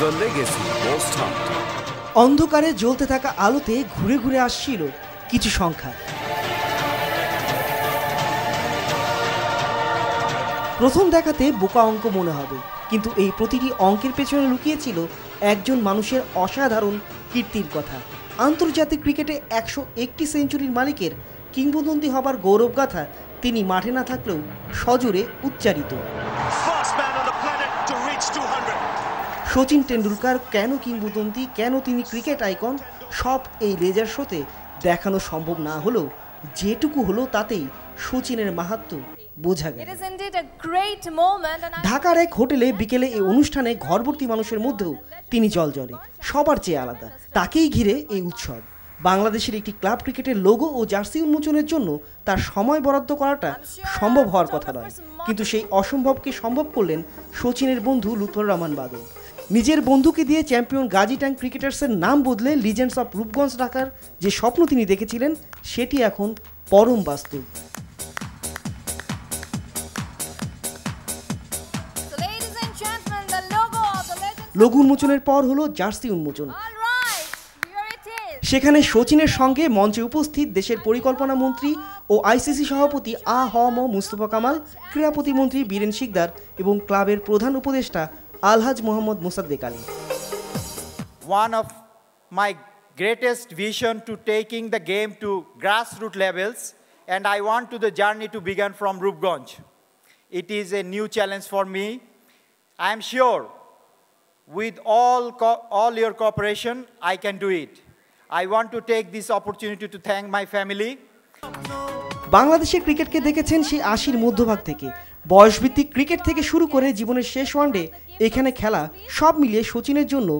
The legacy was stopped. অন্ধকারে জ্বলতে থাকা আলোতে ঘুরে ঘুরে আসছিল কিছু সংখ্যা। প্রথম দেখাতে বোকা অঙ্ক মনে হবে, কিন্তু এই প্রতিটি অঙ্কের পেছনে লুকিয়েছিল একজন মানুষের অসাধারণ কীর্তির কথা। আন্তর্জাতিক ক্রিকেটে 101টি সেঞ্চুরির মালিকের কিংবদন্তি হবার গৌরবগাথা তিনি মাঠে না থাকলেও সজোরে উচ্চারিত। সচিন টেন্ডুলকার কেন কিংবদন্তি, কেন তিনি ক্রিকেট আইকন, সব এই লেজার শোতে দেখানো সম্ভব না হলেও যেটুকু হলো তাতেই সচিনের মাহাত্ম্য বোঝা গেল। ঢাকার এক হোটেলে বিকেলে এই অনুষ্ঠানে ঘরভর্তি মানুষের মধ্যেও তিনি জলজলে, সবার চেয়ে আলাদা। তাকেই ঘিরে এই উৎসব। বাংলাদেশের একটি ক্লাব ক্রিকেটের লোগো ও জার্সি উন্মোচনের জন্য তার সময় বরাদ্দ করাটা সম্ভব হওয়ার কথা নয়, কিন্তু সেই অসম্ভবকে সম্ভব করলেন সচিনের বন্ধু লুৎফর রহমান বাদল। নিজের বন্ধুকে দিয়ে চ্যাম্পিয়ন গাজী ট্যাঙ্ক ক্রিকেটার্সের নাম বদলে লিজেন্ডস অফ রূপগঞ্জ রাখার যে স্বপ্ন তিনি দেখেছিলেন, সেটি এখন পরম বাস্তব। লোগো উন্মোচনের পর হলো জার্সি উন্মোচন। সেখানে সচিনের সঙ্গে মঞ্চে উপস্থিত দেশের পরিকল্পনা মন্ত্রী ও আইসিসি সভাপতি আ.হ.ম মুস্তফা কামাল, ক্রীড়া প্রতিমন্ত্রী বীরেন শিকদার এবং ক্লাবের প্রধান উপদেষ্টা আলহাজ Mohammad Mosaddek Ali. One of my greatest vision to taking the game to grassroots levels, and I want to the journey to begin from Rupganj. It is a new challenge for me. I am sure with all your cooperation, I can do it. I want to take this opportunity to thank my family. বাংলাদেশের ক্রিকেটকে দেখেছেন সেই 80-র মধ্যভাগ থেকে। বয়সভিত্তিক cricket থেকে শুরু করে জীবনের শেষ ওয়ানডে এখানে খেলা, সব মিলিয়ে সচিনের জন্য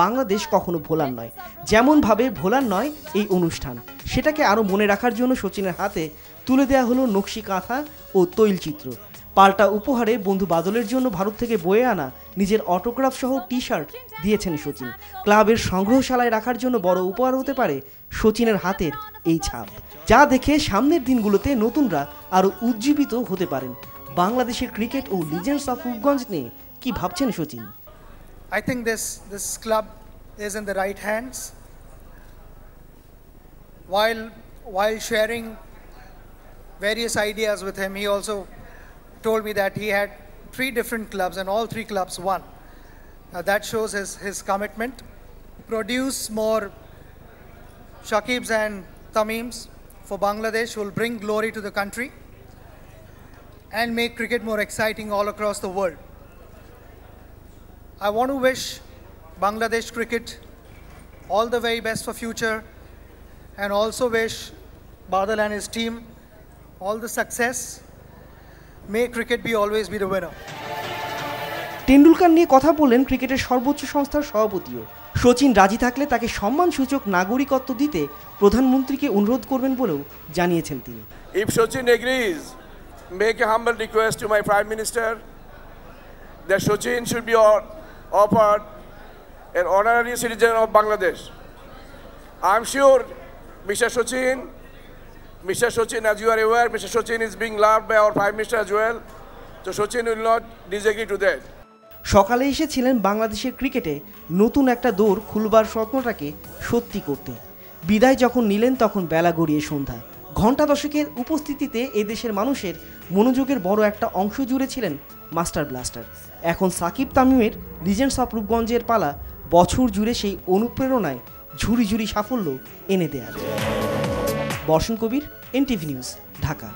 বাংলাদেশ কখনো ভোলার নয়। যেমনভাবে ভোলার নয় এই অনুষ্ঠান, সেটাকে আরও মনে রাখার জন্য সচিনের হাতে তুলে দেওয়া হলো নকশি কাঁথা ও তৈলচিত্র। পাল্টা উপহারে বন্ধু বাদলের জন্য ভারত থেকে বয়ে আনা নিজের অটোগ্রাফ সহ টি শার্ট দিয়েছেন সচিন। ক্লাবের সংগ্রহশালায় রাখার জন্য বড় উপহার হতে পারে সচিনের হাতের এই ছাপ, যা দেখে সামনের দিনগুলোতে নতুনরা আরও উজ্জীবিত হতে পারেন। বাংলাদেশের ক্রিকেট ও লিজেন্ডস অফ রূপগঞ্জ নিয়ে কি ভাবছেন Sachin? I think this club is in the right hands. While sharing various ideas with him, he also told me that he had 3 different clubs and all 3 clubs won. That shows his commitment. Produce more Shakibs and Tameems for Bangladesh will bring glory to the country and make cricket more exciting all across the world. I want to wish Bangladesh cricket all the very best for future, and also wish Badal and his team all the success. May cricket be always be the winner. Tendulkar নিয়ে কথা বললেন ক্রিকেটের সর্বোচ্চ সংস্থার সভাপতিও। সচিন রাজি থাকলে তাকে সম্মানসূচক নাগরিকত্ব দিতে প্রধানমন্ত্রীকে অনুরোধ করবেন বলেও জানিয়েছেন তিনি। If Sachin agrees, make a humble request to my Prime Minister that Sachin should be offered an honorary citizen of Bangladesh. I'm sure Mr. Sachin, as you are aware, Mr. Sachin is being loved by our Prime Minister as well. So Sachin will not disagree to that. সকালে এসেছিলেন বাংলাদেশের ক্রিকেটে নতুন একটা দৌড় খুলবার স্বপ্নটাকে সত্যি করতে। বিদায় যখন নিলেন তখন বেলা গড়িয়ে সন্ধ্যা। ঘণ্টা দশেকের উপস্থিতিতে এদেশের মানুষের মনোযোগের বড় একটা অংশ জুড়ে ছিলেন মাস্টার ব্লাস্টার। এখন সাকিব তামিমের লিজেন্ডস অফ রূপগঞ্জের পালা বছর জুড়ে সেই অনুপ্রেরণায় ঝুড়ি ঝুড়ি সাফল্য এনে দেয়ার। বর্ষণ কবির, NTV নিউজ, ঢাকা।